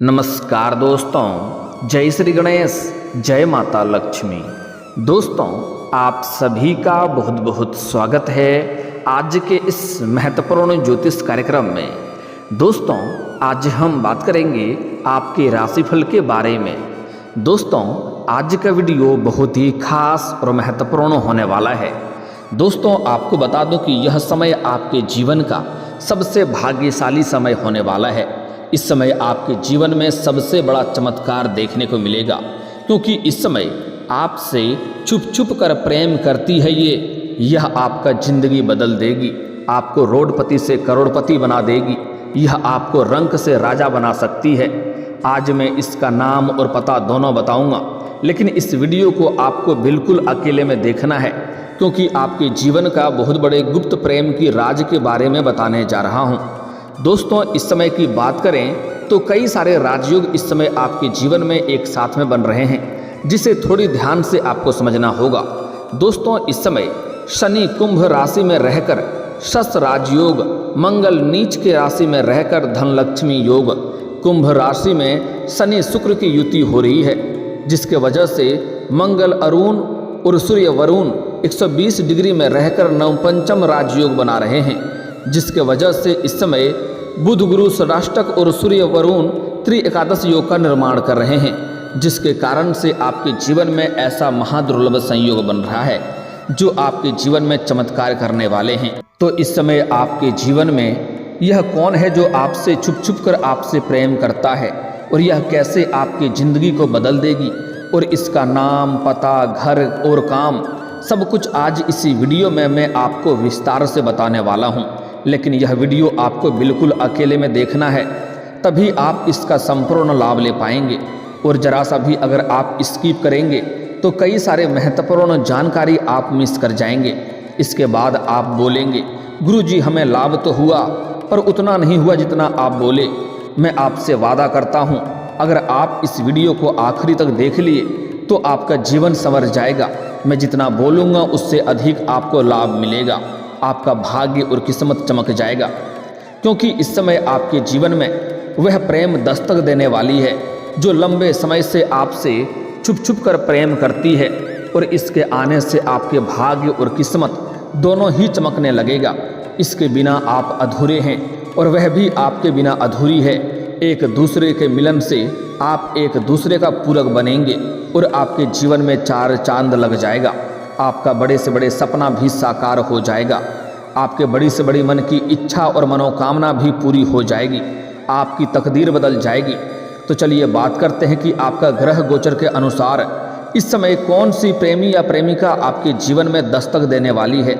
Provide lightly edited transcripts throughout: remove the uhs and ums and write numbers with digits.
नमस्कार दोस्तों, जय श्री गणेश, जय माता लक्ष्मी। दोस्तों, आप सभी का बहुत बहुत स्वागत है आज के इस महत्वपूर्ण ज्योतिष कार्यक्रम में। दोस्तों, आज हम बात करेंगे आपके राशिफल के बारे में। दोस्तों, आज का वीडियो बहुत ही खास और महत्वपूर्ण होने वाला है। दोस्तों, आपको बता दूं कि यह समय आपके जीवन का सबसे भाग्यशाली समय होने वाला है। इस समय आपके जीवन में सबसे बड़ा चमत्कार देखने को मिलेगा, क्योंकि इस समय आपसे छुप छुप कर प्रेम करती है यह आपका जिंदगी बदल देगी। आपको रोडपति से करोड़पति बना देगी। यह आपको रंक से राजा बना सकती है। आज मैं इसका नाम और पता दोनों बताऊंगा, लेकिन इस वीडियो को आपको बिल्कुल अकेले में देखना है, क्योंकि आपके जीवन का बहुत बड़े गुप्त प्रेम की राज के बारे में बताने जा रहा हूँ। दोस्तों, इस समय की बात करें तो कई सारे राजयोग इस समय आपके जीवन में एक साथ में बन रहे हैं, जिसे थोड़ी ध्यान से आपको समझना होगा। दोस्तों, इस समय शनि कुंभ राशि में रहकर शश राजयोग, मंगल नीच के राशि में रहकर धनलक्ष्मी योग, कुंभ राशि में शनि शुक्र की युति हो रही है, जिसके वजह से मंगल अरुण और सूर्य वरुण 120 डिग्री में रहकर नवपंचम राजयोग बना रहे हैं, जिसके वजह से इस समय बुध गुरु षडाष्टक और सूर्य वरुण त्रि एकादश योग का निर्माण कर रहे हैं, जिसके कारण से आपके जीवन में ऐसा महादुर्लभ संयोग बन रहा है जो आपके जीवन में चमत्कार करने वाले हैं। तो इस समय आपके जीवन में यह कौन है जो आपसे छुप छुप कर आपसे प्रेम करता है, और यह कैसे आपकी जिंदगी को बदल देगी, और इसका नाम, पता, घर और काम सब कुछ आज इसी वीडियो में मैं आपको विस्तार से बताने वाला हूँ। लेकिन यह वीडियो आपको बिल्कुल अकेले में देखना है, तभी आप इसका संपूर्ण लाभ ले पाएंगे। और जरा सा भी अगर आप स्किप करेंगे तो कई सारे महत्वपूर्ण जानकारी आप मिस कर जाएंगे। इसके बाद आप बोलेंगे, गुरुजी हमें लाभ तो हुआ, पर उतना नहीं हुआ जितना आप बोले। मैं आपसे वादा करता हूँ, अगर आप इस वीडियो को आखिरी तक देख लिए तो आपका जीवन संवर जाएगा। मैं जितना बोलूँगा उससे अधिक आपको लाभ मिलेगा। आपका भाग्य और किस्मत चमक जाएगा, क्योंकि इस समय आपके जीवन में वह प्रेम दस्तक देने वाली है जो लंबे समय से आपसे छुप छुप कर प्रेम करती है, और इसके आने से आपके भाग्य और किस्मत दोनों ही चमकने लगेगा। इसके बिना आप अधूरे हैं और वह भी आपके बिना अधूरी है। एक दूसरे के मिलन से आप एक दूसरे का पूरक बनेंगे और आपके जीवन में चार चांद लग जाएगा। आपका बड़े से बड़े सपना भी साकार हो जाएगा। आपके बड़ी से बड़ी मन की इच्छा और मनोकामना भी पूरी हो जाएगी। आपकी तकदीर बदल जाएगी। तो चलिए बात करते हैं कि आपका ग्रह गोचर के अनुसार इस समय कौन सी प्रेमी या प्रेमिका आपके जीवन में दस्तक देने वाली है,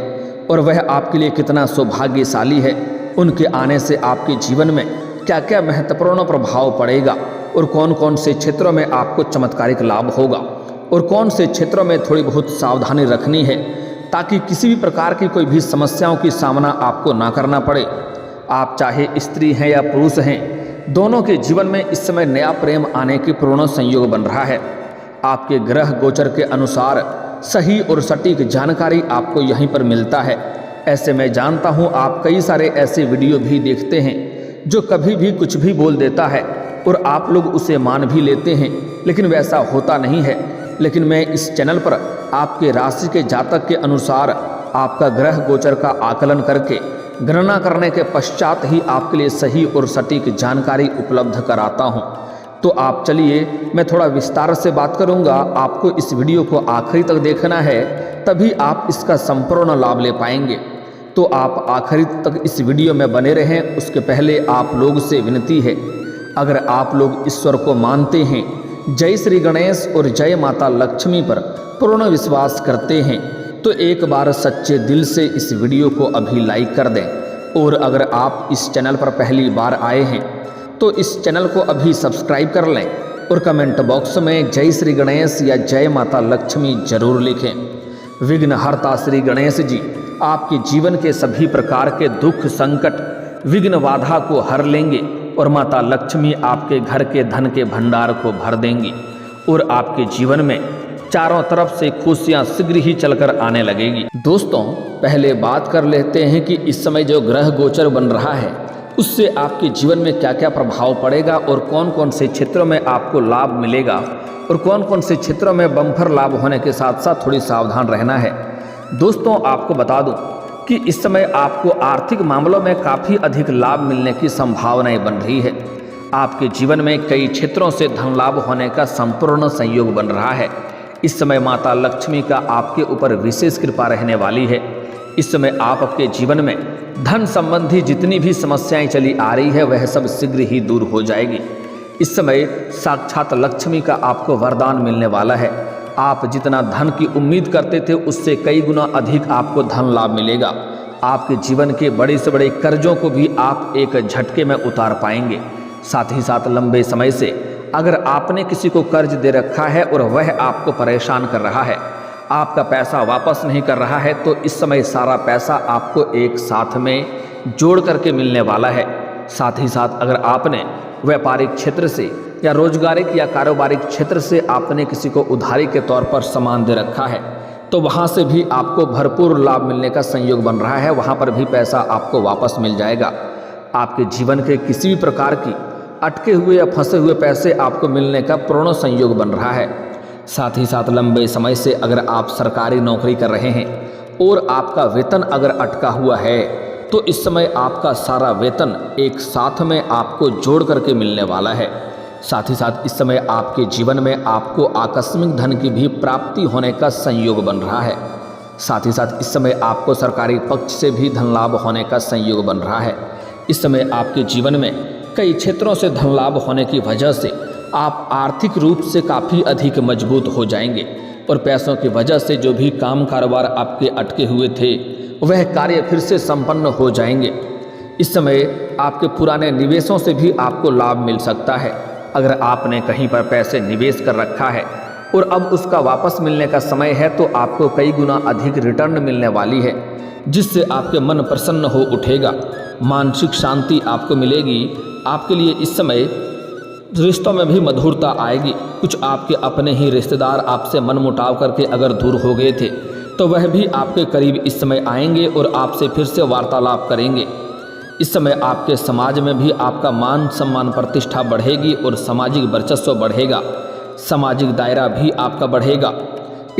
और वह आपके लिए कितना सौभाग्यशाली है। उनके आने से आपके जीवन में क्या क्या महत्वपूर्ण प्रभाव पड़ेगा, और कौन कौन से क्षेत्रों में आपको चमत्कारिक लाभ होगा, और कौन से क्षेत्रों में थोड़ी बहुत सावधानी रखनी है, ताकि किसी भी प्रकार की कोई भी समस्याओं की सामना आपको ना करना पड़े। आप चाहे स्त्री हैं या पुरुष हैं, दोनों के जीवन में इस समय नया प्रेम आने की पूर्ण संयोग बन रहा है। आपके ग्रह गोचर के अनुसार सही और सटीक जानकारी आपको यहीं पर मिलता है। ऐसे मैं जानता हूँ आप कई सारे ऐसे वीडियो भी देखते हैं जो कभी भी कुछ भी बोल देता है, और आप लोग उसे मान भी लेते हैं, लेकिन वैसा होता नहीं है। लेकिन मैं इस चैनल पर आपके राशि के जातक के अनुसार आपका ग्रह गोचर का आकलन करके गणना करने के पश्चात ही आपके लिए सही और सटीक जानकारी उपलब्ध कराता हूं। तो आप चलिए, मैं थोड़ा विस्तार से बात करूंगा। आपको इस वीडियो को आखिरी तक देखना है, तभी आप इसका संपूर्ण लाभ ले पाएंगे। तो आप आखिरी तक इस वीडियो में बने रहें। उसके पहले आप लोग से विनती है, अगर आप लोग ईश्वर को मानते हैं, जय श्री गणेश और जय माता लक्ष्मी पर पूर्ण विश्वास करते हैं, तो एक बार सच्चे दिल से इस वीडियो को अभी लाइक कर दें। और अगर आप इस चैनल पर पहली बार आए हैं तो इस चैनल को अभी सब्सक्राइब कर लें, और कमेंट बॉक्स में जय श्री गणेश या जय माता लक्ष्मी जरूर लिखें। विघ्नहर्ता श्री गणेश जी आपके जीवन के सभी प्रकार के दुख, संकट, विघ्न, बाधा को हर लेंगे, और माता लक्ष्मी आपके घर के धन के भंडार को भर देंगी, और आपके जीवन में चारों तरफ से खुशियां शीघ्र ही चलकर आने लगेगी। दोस्तों, पहले बात कर लेते हैं कि इस समय जो ग्रह गोचर बन रहा है उससे आपके जीवन में क्या क्या प्रभाव पड़ेगा और कौन कौन से क्षेत्रों में आपको लाभ मिलेगा और कौन कौन से क्षेत्रों में बम्पर लाभ होने के साथ साथ थोड़ी सावधान रहना है। दोस्तों, आपको बता दूं कि इस समय आपको आर्थिक मामलों में काफ़ी अधिक लाभ मिलने की संभावनाएं बन रही है। आपके जीवन में कई क्षेत्रों से धन लाभ होने का संपूर्ण संयोग बन रहा है। इस समय माता लक्ष्मी का आपके ऊपर विशेष कृपा रहने वाली है। इस समय आप आपके जीवन में धन संबंधी जितनी भी समस्याएं चली आ रही है वह सब शीघ्र ही दूर हो जाएगी। इस समय साक्षात लक्ष्मी का आपको वरदान मिलने वाला है। आप जितना धन की उम्मीद करते थे उससे कई गुना अधिक आपको धन लाभ मिलेगा। आपके जीवन के बड़े से बड़े कर्जों को भी आप एक झटके में उतार पाएंगे। साथ ही साथ लंबे समय से अगर आपने किसी को कर्ज दे रखा है और वह आपको परेशान कर रहा है, आपका पैसा वापस नहीं कर रहा है, तो इस समय सारा पैसा आपको एक साथ में जोड़ करके मिलने वाला है। साथ ही साथ अगर आपने व्यापारिक क्षेत्र से या रोजगारिक या कारोबारिक क्षेत्र से आपने किसी को उधारी के तौर पर सामान दे रखा है तो वहाँ से भी आपको भरपूर लाभ मिलने का संयोग बन रहा है। वहाँ पर भी पैसा आपको वापस मिल जाएगा। आपके जीवन के किसी भी प्रकार की अटके हुए या फंसे हुए पैसे आपको मिलने का पूर्ण संयोग बन रहा है। साथ ही साथ लंबे समय से अगर आप सरकारी नौकरी कर रहे हैं और आपका वेतन अगर अटका हुआ है तो इस समय आपका सारा वेतन एक साथ में आपको जोड़ करके मिलने वाला है। साथ ही साथ इस समय आपके जीवन में आपको आकस्मिक धन की भी प्राप्ति होने का संयोग बन रहा है। साथ ही साथ इस समय आपको सरकारी पक्ष से भी धन लाभ होने का संयोग बन रहा है। इस समय आपके जीवन में कई क्षेत्रों से धन लाभ होने की वजह से आप आर्थिक रूप से काफ़ी अधिक मजबूत हो जाएंगे और पैसों की वजह से जो भी काम कारोबार आपके अटके हुए थे वह कार्य फिर से संपन्न हो जाएंगे। इस समय आपके पुराने निवेशों से भी आपको लाभ मिल सकता है। अगर आपने कहीं पर पैसे निवेश कर रखा है और अब उसका वापस मिलने का समय है तो आपको कई गुना अधिक रिटर्न मिलने वाली है, जिससे आपके मन प्रसन्न हो उठेगा, मानसिक शांति आपको मिलेगी। आपके लिए इस समय रिश्तों में भी मधुरता आएगी। कुछ आपके अपने ही रिश्तेदार आपसे मनमुटाव करके अगर दूर हो गए थे तो वह भी आपके करीब इस समय आएंगे और आपसे फिर से वार्तालाप करेंगे। इस समय आपके समाज में भी आपका मान सम्मान प्रतिष्ठा बढ़ेगी और सामाजिक वर्चस्व बढ़ेगा, सामाजिक दायरा भी आपका बढ़ेगा।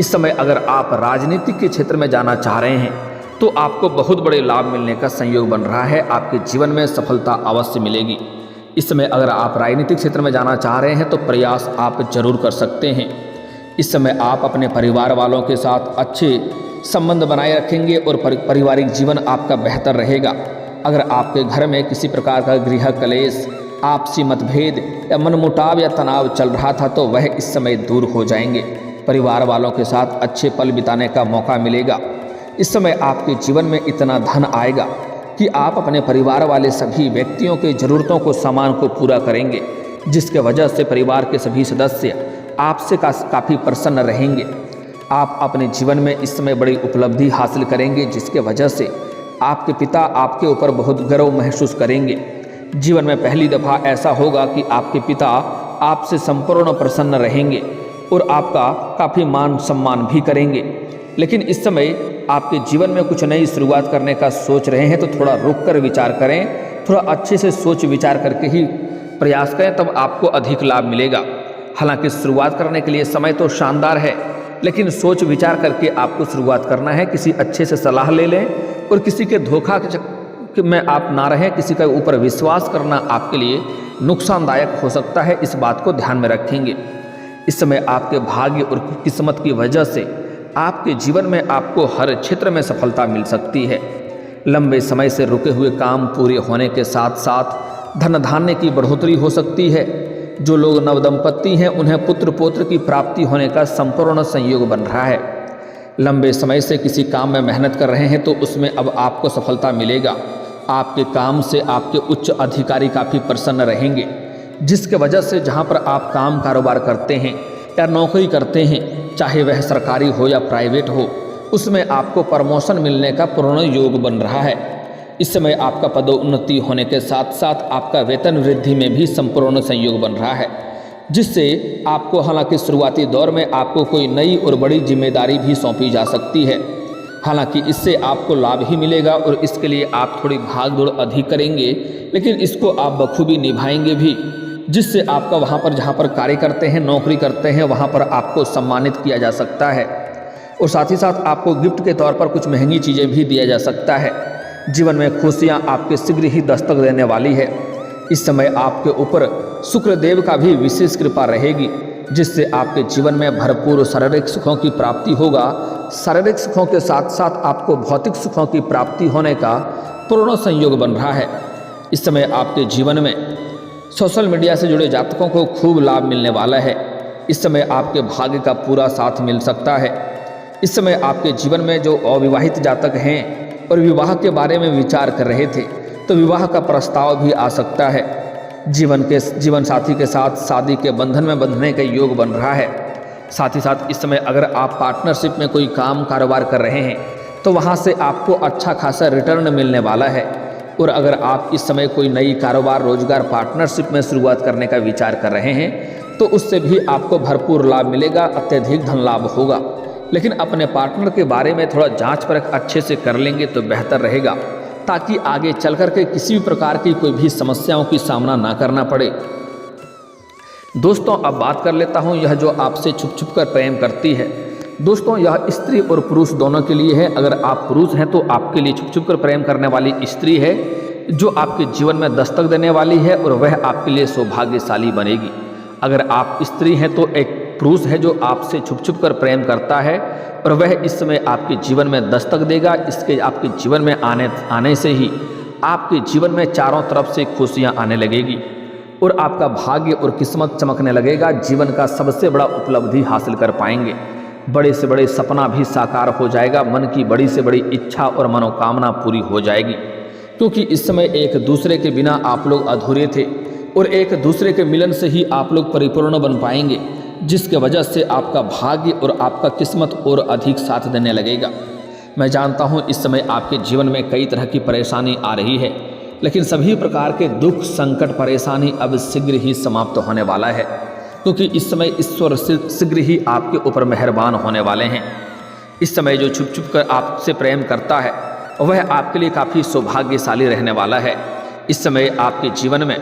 इस समय अगर आप राजनीतिक के क्षेत्र में जाना चाह रहे हैं तो आपको बहुत बड़े लाभ मिलने का संयोग बन रहा है। आपके जीवन में सफलता अवश्य मिलेगी। इस समय अगर आप राजनीतिक क्षेत्र में जाना चाह रहे हैं तो प्रयास आप जरूर कर सकते हैं। इस समय आप अपने परिवार वालों के साथ अच्छे संबंध बनाए रखेंगे और पारिवारिक जीवन आपका बेहतर रहेगा। अगर आपके घर में किसी प्रकार का गृह कलेश, आपसी मतभेद या मनमुटाव या तनाव चल रहा था तो वह इस समय दूर हो जाएंगे। परिवार वालों के साथ अच्छे पल बिताने का मौका मिलेगा। इस समय आपके जीवन में इतना धन आएगा कि आप अपने परिवार वाले सभी व्यक्तियों के ज़रूरतों को सामान को पूरा करेंगे, जिसके वजह से परिवार के सभी सदस्य आपसे काफ़ी प्रसन्न रहेंगे। आप अपने जीवन में इस समय बड़ी उपलब्धि हासिल करेंगे, जिसके वजह से आपके पिता आपके ऊपर बहुत गर्व महसूस करेंगे। जीवन में पहली दफ़ा ऐसा होगा कि आपके पिता आपसे संपूर्ण प्रसन्न रहेंगे और आपका काफ़ी मान सम्मान भी करेंगे। लेकिन इस समय आपके जीवन में कुछ नई शुरुआत करने का सोच रहे हैं तो थोड़ा रुक कर विचार करें, थोड़ा अच्छे से सोच विचार करके ही प्रयास करें, तब आपको अधिक लाभ मिलेगा। हालांकि शुरुआत करने के लिए समय तो शानदार है, लेकिन सोच विचार करके आपको शुरुआत करना है। किसी अच्छे से सलाह ले लें और किसी के धोखा में आप ना रहें। किसी के ऊपर विश्वास करना आपके लिए नुकसानदायक हो सकता है, इस बात को ध्यान में रखेंगे। इस समय आपके भाग्य और किस्मत की वजह से आपके जीवन में आपको हर क्षेत्र में सफलता मिल सकती है। लंबे समय से रुके हुए काम पूरे होने के साथ साथ धन धान्य की बढ़ोतरी हो सकती है। जो लोग नवदंपति हैं उन्हें पुत्र पौत्र की प्राप्ति होने का संपूर्ण संयोग बन रहा है। लंबे समय से किसी काम में मेहनत कर रहे हैं तो उसमें अब आपको सफलता मिलेगा। आपके काम से आपके उच्च अधिकारी काफ़ी प्रसन्न रहेंगे, जिसके वजह से जहाँ पर आप काम कारोबार करते हैं या नौकरी करते हैं, चाहे वह सरकारी हो या प्राइवेट हो, उसमें आपको प्रमोशन मिलने का पूर्ण योग बन रहा है। इस समय आपका पदोन्नति होने के साथ साथ आपका वेतन वृद्धि में भी संपूर्ण संयोग बन रहा है, जिससे आपको हालांकि शुरुआती दौर में आपको कोई नई और बड़ी जिम्मेदारी भी सौंपी जा सकती है। हालांकि इससे आपको लाभ ही मिलेगा और इसके लिए आप थोड़ी भाग दौड़ अधिक करेंगे, लेकिन इसको आप बखूबी निभाएंगे भी, जिससे आपका वहाँ पर जहाँ पर कार्य करते हैं, नौकरी करते हैं, वहाँ पर आपको सम्मानित किया जा सकता है और साथ ही साथ आपको गिफ्ट के तौर पर कुछ महंगी चीज़ें भी दिया जा सकता है। जीवन में खुशियाँ आपके शीघ्र ही दस्तक देने वाली है। इस समय आपके ऊपर शुक्रदेव का भी विशेष कृपा रहेगी, जिससे आपके जीवन में भरपूर शारीरिक सुखों की प्राप्ति होगा। शारीरिक सुखों के साथ साथ आपको भौतिक सुखों की प्राप्ति होने का पूर्ण संयोग बन रहा है। इस समय आपके जीवन में सोशल मीडिया से जुड़े जातकों को खूब लाभ मिलने वाला है। इस समय आपके भाग्य का पूरा साथ मिल सकता है। इस समय आपके जीवन में जो अविवाहित जातक हैं और विवाह के बारे में विचार कर रहे थे, तो विवाह का प्रस्ताव भी आ सकता है। जीवन साथी के साथ शादी के बंधन में बंधने का योग बन रहा है। साथ ही साथ इस समय अगर आप पार्टनरशिप में कोई काम कारोबार कर रहे हैं, तो वहाँ से आपको अच्छा खासा रिटर्न मिलने वाला है। और अगर आप इस समय कोई नई कारोबार रोजगार पार्टनरशिप में शुरुआत करने का विचार कर रहे हैं, तो उससे भी आपको भरपूर लाभ मिलेगा, अत्यधिक धन लाभ होगा। लेकिन अपने पार्टनर के बारे में थोड़ा जांच परख अच्छे से कर लेंगे तो बेहतर रहेगा, ताकि आगे चल कर के किसी भी प्रकार की कोई भी समस्याओं की सामना ना करना पड़े। दोस्तों, अब बात कर लेता हूँ यह जो आपसे छुप छुप कर प्रेम करती है। दोस्तों, यह स्त्री और पुरुष दोनों के लिए है। अगर आप पुरुष हैं तो आपके लिए छुप छुप कर प्रेम करने वाली स्त्री है, जो आपके जीवन में दस्तक देने वाली है और वह आपके लिए सौभाग्यशाली बनेगी। अगर आप स्त्री हैं तो एक पुरुष है जो आपसे छुप छुप कर प्रेम करता है और वह इस समय आपके जीवन में दस्तक देगा। इसके आपके जीवन में आने से ही आपके जीवन में चारों तरफ से खुशियाँ आने लगेगी और आपका भाग्य और किस्मत चमकने लगेगा। जीवन का सबसे बड़ा उपलब्धि हासिल कर पाएंगे। बड़े से बड़े सपना भी साकार हो जाएगा। मन की बड़ी से बड़ी इच्छा और मनोकामना पूरी हो जाएगी, क्योंकि इस समय एक दूसरे के बिना आप लोग अधूरे थे और एक दूसरे के मिलन से ही आप लोग परिपूर्ण बन पाएंगे, जिसके वजह से आपका भाग्य और आपका किस्मत और अधिक साथ देने लगेगा। मैं जानता हूँ इस समय आपके जीवन में कई तरह की परेशानी आ रही है, लेकिन सभी प्रकार के दुख, संकट, परेशानी अब शीघ्र ही समाप्त होने वाला है, क्योंकि इस समय ईश्वर शीघ्र ही आपके ऊपर मेहरबान होने वाले हैं। इस समय जो छुप छुप कर आपसे प्रेम करता है वह आपके लिए काफ़ी सौभाग्यशाली रहने वाला है। इस समय आपके जीवन में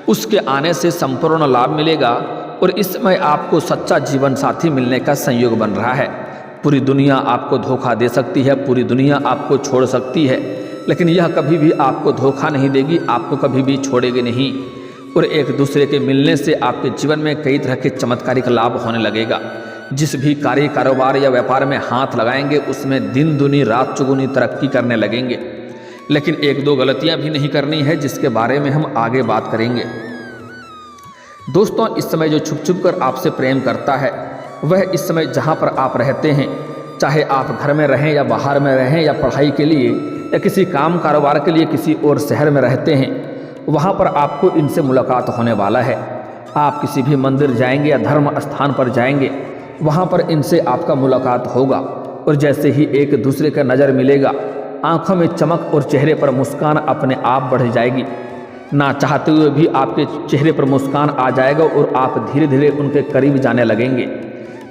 उसके आने से संपूर्ण लाभ मिलेगा और इस समय आपको सच्चा जीवन साथी मिलने का संयोग बन रहा है। पूरी दुनिया आपको धोखा दे सकती है, पूरी दुनिया आपको छोड़ सकती है, लेकिन यह कभी भी आपको धोखा नहीं देगी, आपको कभी भी छोड़ेगी नहीं। और एक दूसरे के मिलने से आपके जीवन में कई तरह के चमत्कारिक लाभ होने लगेगा। जिस भी कार्य, कारोबार या व्यापार में हाथ लगाएंगे उसमें दिन दुनी रात चौगुनी तरक्की करने लगेंगे। लेकिन एक दो गलतियां भी नहीं करनी है, जिसके बारे में हम आगे बात करेंगे। दोस्तों, इस समय जो छुप छुप कर आपसे प्रेम करता है वह इस समय जहाँ पर आप रहते हैं, चाहे आप घर में रहें या बाहर में रहें या पढ़ाई के लिए या किसी काम कारोबार के लिए किसी और शहर में रहते हैं, वहाँ पर आपको इनसे मुलाकात होने वाला है। आप किसी भी मंदिर जाएंगे या धर्म स्थान पर जाएंगे, वहाँ पर इनसे आपका मुलाकात होगा और जैसे ही एक दूसरे का नज़र मिलेगा, आंखों में चमक और चेहरे पर मुस्कान अपने आप बढ़ जाएगी। ना चाहते हुए भी आपके चेहरे पर मुस्कान आ जाएगा और आप धीरे धीरे उनके करीब जाने लगेंगे,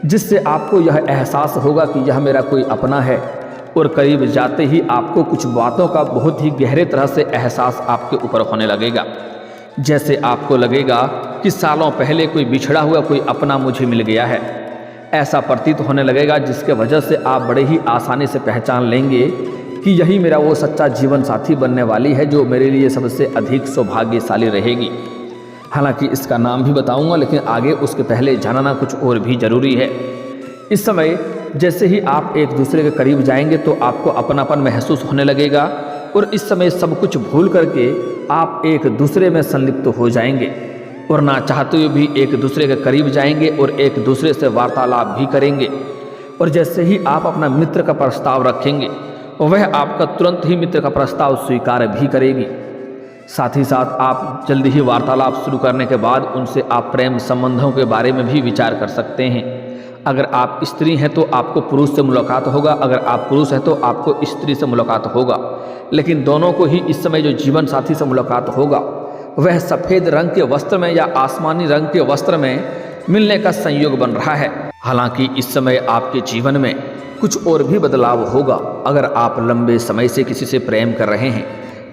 जिससे आपको यह एहसास होगा कि यह मेरा कोई अपना है। और करीब जाते ही आपको कुछ बातों का बहुत ही गहरे तरह से एहसास आपके ऊपर होने लगेगा। जैसे आपको लगेगा कि सालों पहले कोई बिछड़ा हुआ कोई अपना मुझे मिल गया है, ऐसा प्रतीत होने लगेगा, जिसके वजह से आप बड़े ही आसानी से पहचान लेंगे कि यही मेरा वो सच्चा जीवन साथी बनने वाली है, जो मेरे लिए सबसे अधिक सौभाग्यशाली रहेगी। हालांकि इसका नाम भी बताऊंगा, लेकिन आगे उसके पहले जानना कुछ और भी ज़रूरी है। इस समय जैसे ही आप एक दूसरे के करीब जाएंगे तो आपको अपनापन महसूस होने लगेगा और इस समय सब कुछ भूल करके आप एक दूसरे में संलिप्त हो जाएंगे और ना चाहते हुए भी एक दूसरे के करीब जाएंगे और एक दूसरे से वार्तालाप भी करेंगे। और जैसे ही आप अपना मित्र का प्रस्ताव रखेंगे, वह आपका तुरंत ही मित्र का प्रस्ताव स्वीकार भी करेगी। साथ ही साथ आप जल्दी ही वार्तालाप शुरू करने के बाद उनसे आप प्रेम संबंधों के बारे में भी विचार कर सकते हैं। अगर आप स्त्री हैं तो आपको पुरुष से मुलाकात होगा, अगर आप पुरुष हैं तो आपको स्त्री से मुलाकात होगा, लेकिन दोनों को ही इस समय जो जीवन साथी से मुलाकात होगा वह सफ़ेद रंग के वस्त्र में या आसमानी रंग के वस्त्र में मिलने का संयोग बन रहा है। हालांकि इस समय आपके जीवन में कुछ और भी बदलाव होगा। अगर आप लंबे समय से किसी से प्रेम कर रहे हैं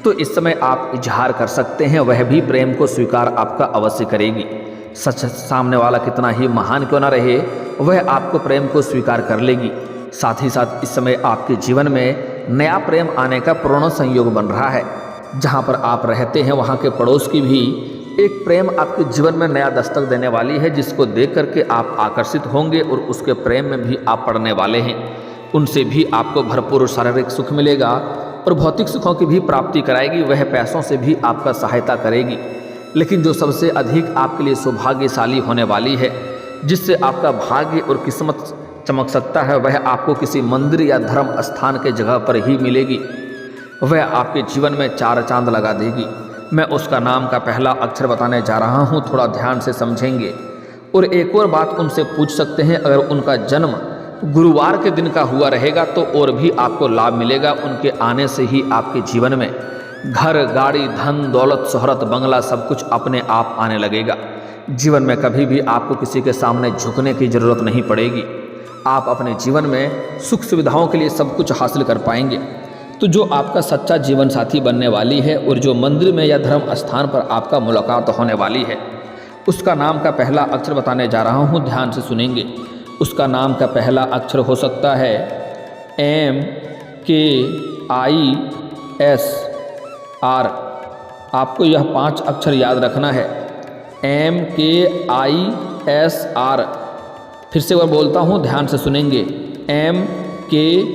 तो इस समय आप इजहार कर सकते हैं, वह भी प्रेम को स्वीकार आपका अवश्य करेगी। सच सामने वाला कितना ही महान क्यों ना रहे, वह आपको प्रेम को स्वीकार कर लेगी। साथ ही साथ इस समय आपके जीवन में नया प्रेम आने का पूर्ण संयोग बन रहा है। जहाँ पर आप रहते हैं वहाँ के पड़ोस की भी एक प्रेम आपके जीवन में नया दस्तक देने वाली है, जिसको देख करके आप आकर्षित होंगे और उसके प्रेम में भी आप पड़ने वाले हैं। उनसे भी आपको भरपूर शारीरिक सुख मिलेगा और भौतिक सुखों की भी प्राप्ति कराएगी। वह पैसों से भी आपका सहायता करेगी। लेकिन जो सबसे अधिक आपके लिए सौभाग्यशाली होने वाली है, जिससे आपका भाग्य और किस्मत चमक सकता है, वह आपको किसी मंदिर या धर्म स्थान के जगह पर ही मिलेगी। वह आपके जीवन में 4 चांद लगा देगी। मैं उसका नाम का पहला अक्षर बताने जा रहा हूँ, थोड़ा ध्यान से समझेंगे। और एक और बात उनसे पूछ सकते हैं, अगर उनका जन्म गुरुवार के दिन का हुआ रहेगा तो और भी आपको लाभ मिलेगा। उनके आने से ही आपके जीवन में घर, गाड़ी, धन, दौलत, शोहरत, बंगला सब कुछ अपने आप आने लगेगा। जीवन में कभी भी आपको किसी के सामने झुकने की ज़रूरत नहीं पड़ेगी। आप अपने जीवन में सुख सुविधाओं के लिए सब कुछ हासिल कर पाएंगे। तो जो आपका सच्चा जीवन साथी बनने वाली है और जो मंदिर में या धर्म स्थान पर आपका मुलाकात होने वाली है, उसका नाम का पहला अक्षर बताने जा रहा हूँ, ध्यान से सुनेंगे। उसका नाम का पहला अक्षर हो सकता है MKISR। आपको यह 5 अक्षर याद रखना है, MKISR। फिर से वह बोलता हूँ, ध्यान से सुनेंगे, MKISR।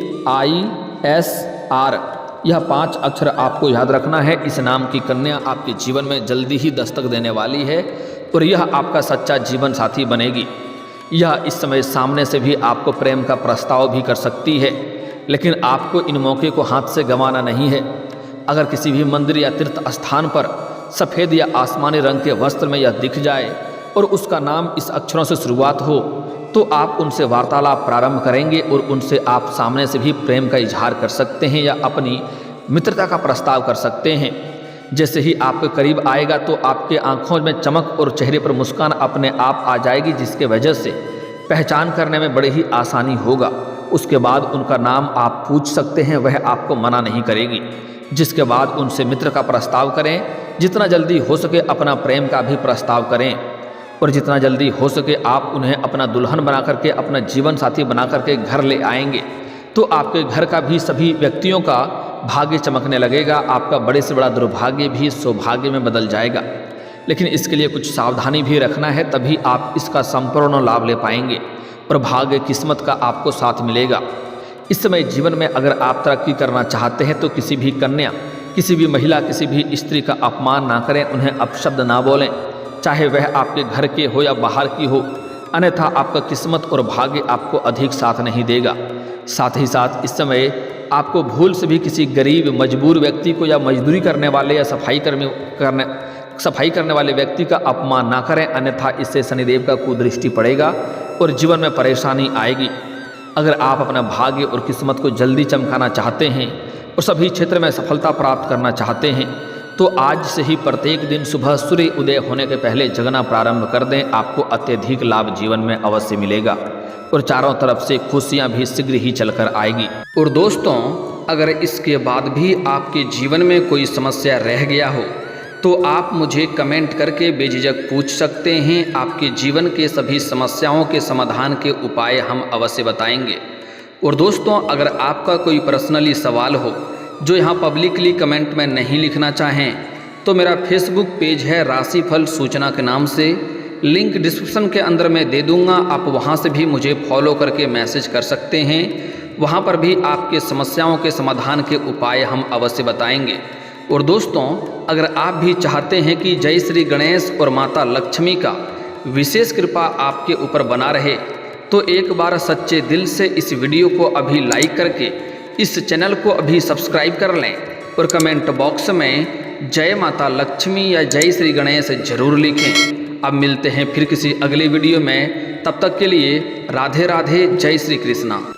यह 5 अक्षर आपको याद रखना है। इस नाम की कन्या आपके जीवन में जल्दी ही दस्तक देने वाली है और यह आपका सच्चा जीवन साथी बनेगी। यह इस समय सामने से भी आपको प्रेम का प्रस्ताव भी कर सकती है, लेकिन आपको इन मौके को हाथ से गंवाना नहीं है। अगर किसी भी मंदिर या तीर्थ स्थान पर सफ़ेद या आसमानी रंग के वस्त्र में यह दिख जाए और उसका नाम इस अक्षरों से शुरुआत हो, तो आप उनसे वार्तालाप प्रारंभ करेंगे और उनसे आप सामने से भी प्रेम का इजहार कर सकते हैं या अपनी मित्रता का प्रस्ताव कर सकते हैं। जैसे ही आपके करीब आएगा तो आपके आंखों में चमक और चेहरे पर मुस्कान अपने आप आ जाएगी, जिसके वजह से पहचान करने में बड़ी ही आसानी होगा। उसके बाद उनका नाम आप पूछ सकते हैं, वह आपको मना नहीं करेगी। जिसके बाद उनसे मित्र का प्रस्ताव करें। जितना जल्दी हो सके अपना प्रेम का भी प्रस्ताव करें और जितना जल्दी हो सके आप उन्हें अपना दुल्हन बना करके, अपना जीवन साथी बना करके घर ले आएंगे, तो आपके घर का भी सभी व्यक्तियों का भाग्य चमकने लगेगा। आपका बड़े से बड़ा दुर्भाग्य भी सौभाग्य में बदल जाएगा। लेकिन इसके लिए कुछ सावधानी भी रखना है, तभी आप इसका संपूर्ण लाभ ले पाएंगे और भाग्य किस्मत का आपको साथ मिलेगा। इस समय जीवन में अगर आप तरक्की करना चाहते हैं तो किसी भी कन्या, किसी भी महिला, किसी भी स्त्री का अपमान ना करें, उन्हें अपशब्द ना बोलें, चाहे वह आपके घर के हो या बाहर की हो, अन्यथा आपका किस्मत और भाग्य आपको अधिक साथ नहीं देगा। साथ ही साथ इस समय आपको भूल से भी किसी गरीब मजबूर व्यक्ति को या मजदूरी करने वाले या सफाई करने वाले व्यक्ति का अपमान ना करें, अन्यथा इससे शनिदेव का कुदृष्टि पड़ेगा और जीवन में परेशानी आएगी। अगर आप अपना भाग्य और किस्मत को जल्दी चमकाना चाहते हैं और सभी क्षेत्र में सफलता प्राप्त करना चाहते हैं तो आज से ही प्रत्येक दिन सुबह सूर्य उदय होने के पहले जगना प्रारंभ कर दें। आपको अत्यधिक लाभ जीवन में अवश्य मिलेगा और चारों तरफ से खुशियां भी शीघ्र ही चलकर आएगी। और दोस्तों, अगर इसके बाद भी आपके जीवन में कोई समस्या रह गया हो तो आप मुझे कमेंट करके बेझिझक पूछ सकते हैं। आपके जीवन के सभी समस्याओं के समाधान के उपाय हम अवश्य बताएंगे। और दोस्तों, अगर आपका कोई पर्सनली सवाल हो जो यहाँ पब्लिकली कमेंट में नहीं लिखना चाहें तो मेरा फेसबुक पेज है राशिफल सूचना के नाम से, लिंक डिस्क्रिप्शन के अंदर मैं दे दूँगा। आप वहाँ से भी मुझे फॉलो करके मैसेज कर सकते हैं। वहाँ पर भी आपके समस्याओं के समाधान के उपाय हम अवश्य बताएंगे। और दोस्तों, अगर आप भी चाहते हैं कि जय श्री गणेश और माता लक्ष्मी का विशेष कृपा आपके ऊपर बना रहे तो एक बार सच्चे दिल से इस वीडियो को अभी लाइक करके इस चैनल को अभी सब्सक्राइब कर लें और कमेंट बॉक्स में जय माता लक्ष्मी या जय श्री गणेश जरूर लिखें। अब मिलते हैं फिर किसी अगली वीडियो में, तब तक के लिए राधे राधे, जय श्री कृष्णा।